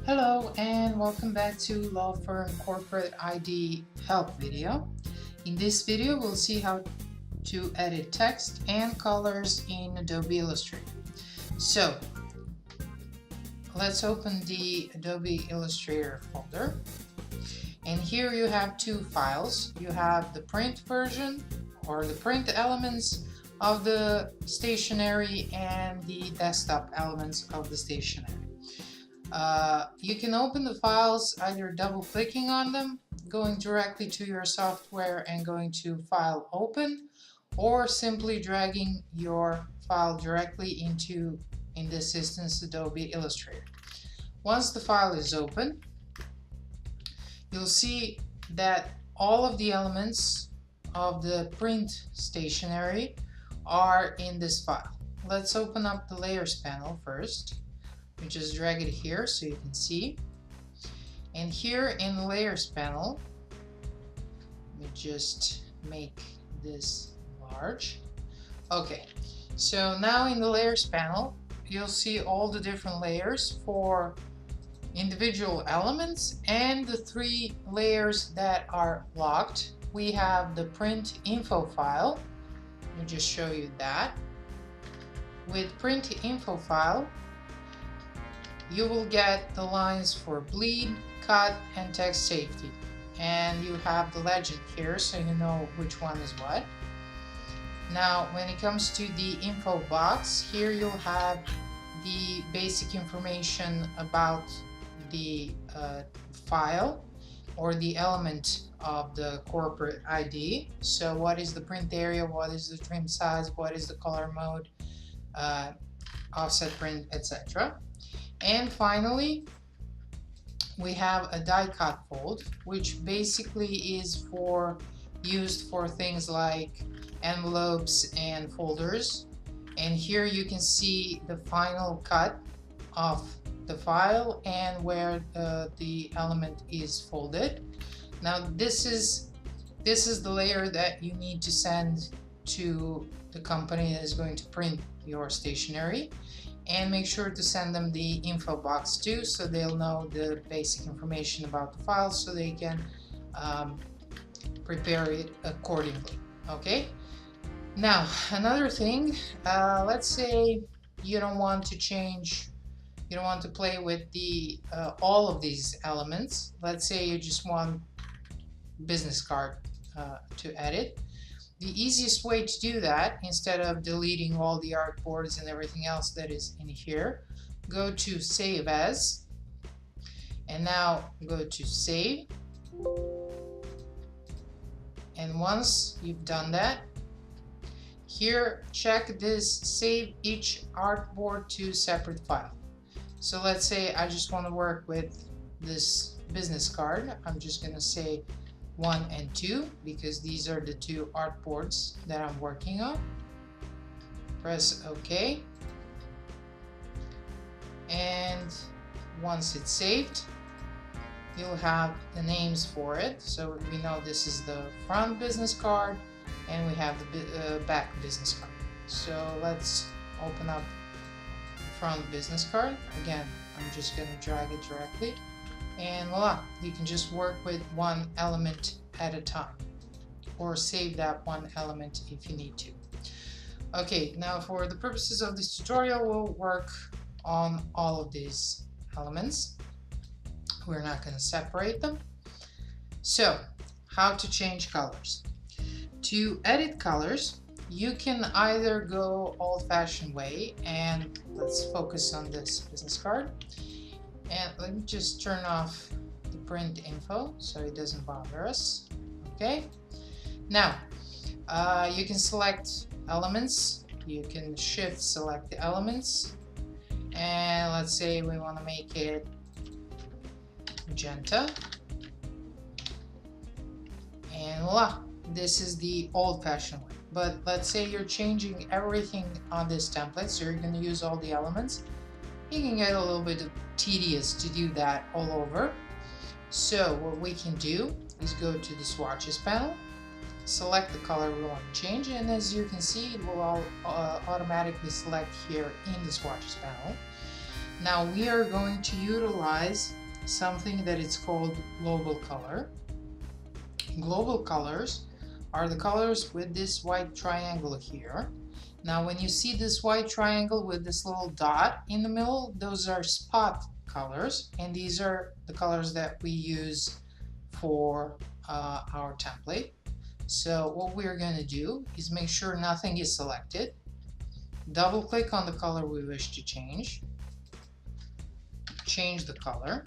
Hello and welcome back to Law Firm Corporate ID Help video. In this video we'll see how to edit text and colors in Adobe Illustrator. So let's open the Adobe Illustrator folder, and here you have two files. You have the print version or the print elements of the stationery and the desktop elements of the stationery. You can open the files either double clicking on them, going directly to your software and going to File Open, or simply dragging your file directly into, in this instance, Adobe Illustrator. Once the file is open, you'll see that all of the elements of the print stationery are in this file. Let's open up the Layers panel first. We just drag it here so you can see. And here in the Layers panel, let me just make this large. Okay, so now in the Layers panel, you'll see all the different layers for individual elements and the three layers that are locked. We have the print info file. Let me just show you that. With print info file, you will get the lines for bleed, cut, and text safety. And you have the legend here so you know which one is what. Now when it comes to the info box, here you'll have the basic information about the file or the element of the corporate ID. So what is the print area, what is the trim size, what is the color mode, offset print, etc. And finally, we have a die cut fold, which basically is used for things like envelopes and folders. And here you can see the final cut of the file and where the element is folded. Now this is the layer that you need to send to the company that is going to print your stationery. And make sure to send them the info box too, so they'll know the basic information about the file so they can prepare it accordingly. Okay, now another thing, let's say you don't want to change, you don't want to play with the all of these elements. Let's say you just want business card to edit. The easiest way to do that, instead of deleting all the artboards and everything else that is in here, go to Save As, and now go to Save. And once you've done that, here check this Save Each Artboard to Separate File. So let's say I just want to work with this business card. I'm just going to say 1 and 2 because these are the two artboards that I'm working on. Press OK, and once it's saved, you'll have the names for it. So we know this is the front business card and we have the back business card. So let's open up the front business card. Again, I'm just going to drag it directly. And voila, you can just work with one element at a time, or save that one element if you need to. Okay, now for the purposes of this tutorial, we'll work on all of these elements. We're not going to separate them. So, how to change colors. To edit colors, you can either go old-fashioned way, and let's focus on this business card. And let me just turn off the print info so it doesn't bother us. Okay, now you can select elements, you can shift select the elements, and let's say we want to make it magenta, and voila, this is the old-fashioned way. But let's say you're changing everything on this template, so you're going to use all the elements. You can get a little bit tedious to do that all over. So what we can do is go to the swatches panel, select the color we want to change, and as you can see, it will all automatically select here in the swatches panel. Now we are going to utilize something that is called global color. Global colors are the colors with this white triangle here. Now when you see this white triangle with this little dot in the middle, those are spot colors, and these are the colors that we use for our template. So what we're going to do is make sure nothing is selected. Double click on the color we wish to change. Change the color.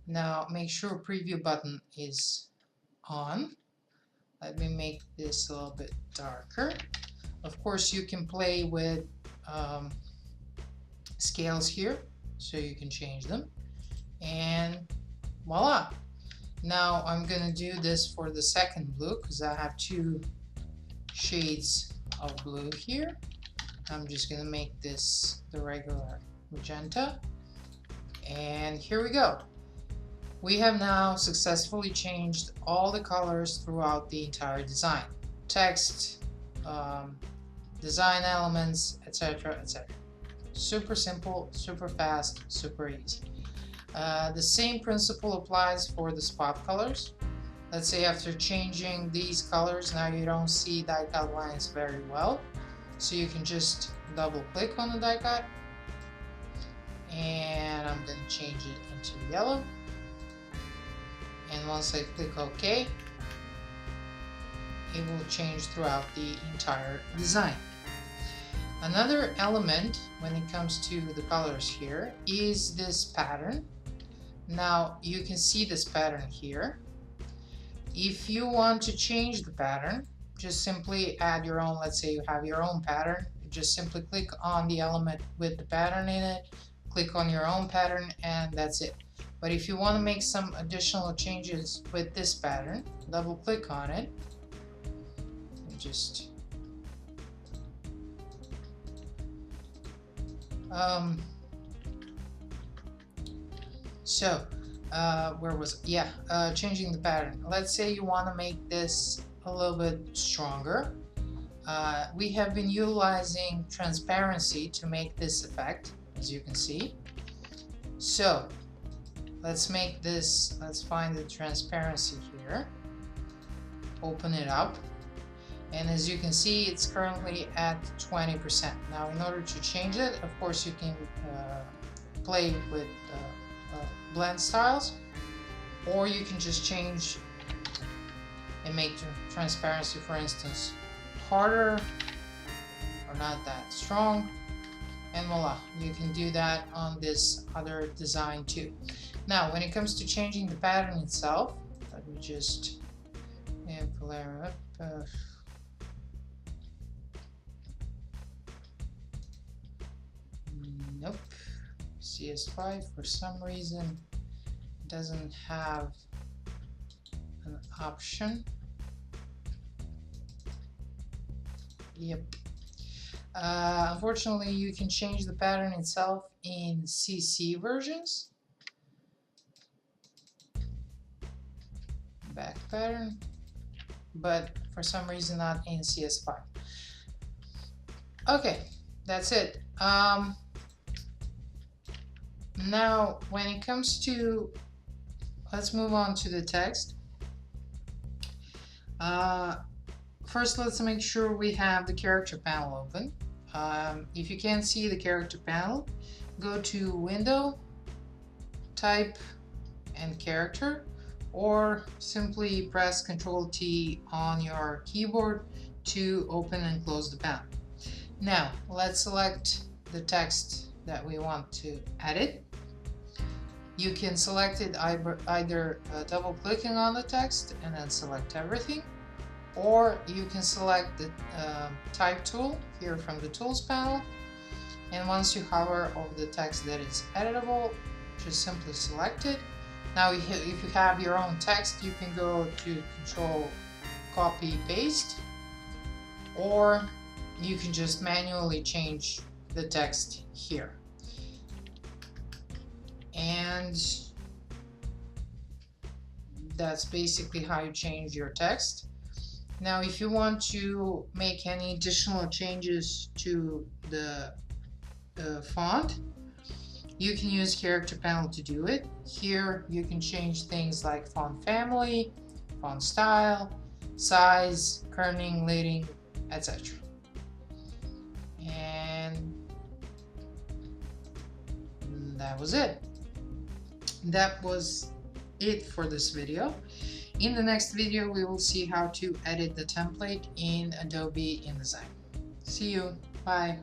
Now make sure preview button is on. Let me make this a little bit darker. Of course you can play with scales here, so you can change them, and voila. Now I'm gonna do this for the second blue because I have two shades of blue here. I'm just gonna make this the regular magenta, and here we go. We have now successfully changed all the colors throughout the entire design. Text, design elements, etc, etc. Super simple, super fast, super easy. The same principle applies for the spot colors. Let's say after changing these colors, now you don't see die cut lines very well. So you can just double click on the die cut, and I'm going to change it into yellow. And once I click OK, it will change throughout the entire design. Another element when it comes to the colors here is this pattern. Now you can see this pattern here. If you want to change the pattern, just simply add your own. Let's say you have your own pattern, just simply click on the element with the pattern in it, click on your own pattern, and that's it. But if you want to make some additional changes with this pattern, double click on it and just where was it? Yeah, changing the pattern. Let's say you want to make this a little bit stronger. We have been utilizing transparency to make this effect, as you can see. So let's make this, let's find the transparency here, open it up, and as you can see it's currently at 20%. Now in order to change it, of course you can play with blend styles, or you can just change and make transparency, for instance, harder or not that strong, and voila, you can do that on this other design too. Now when it comes to changing the pattern itself, let me just flare up. Nope, CS5 for some reason doesn't have an option. Yep. Unfortunately, you can change the pattern itself in CC versions. Back pattern, but for some reason not in CS5. Okay, that's it. Now when it comes to, let's move on to the text. First, let's make sure we have the character panel open. If you can't see the character panel, go to Window, Type, and Character, or simply press Ctrl T on your keyboard to open and close the panel. Now, let's select the text that we want to edit. You can select it either double clicking on the text and then select everything, or you can select the type tool here from the tools panel, and once you hover over the text that is editable, just simply select it. Now if you have your own text, you can go to Control Copy Paste, or you can just manually change the text here. And that's basically how you change your text. Now if you want to make any additional changes to the font, You can use character panel to do it. Here you can change things like font family, font style, size, kerning, leading, etc. And that was it. That was it for this video. In the next video, we will see how to edit the template in Adobe InDesign. See you. Bye.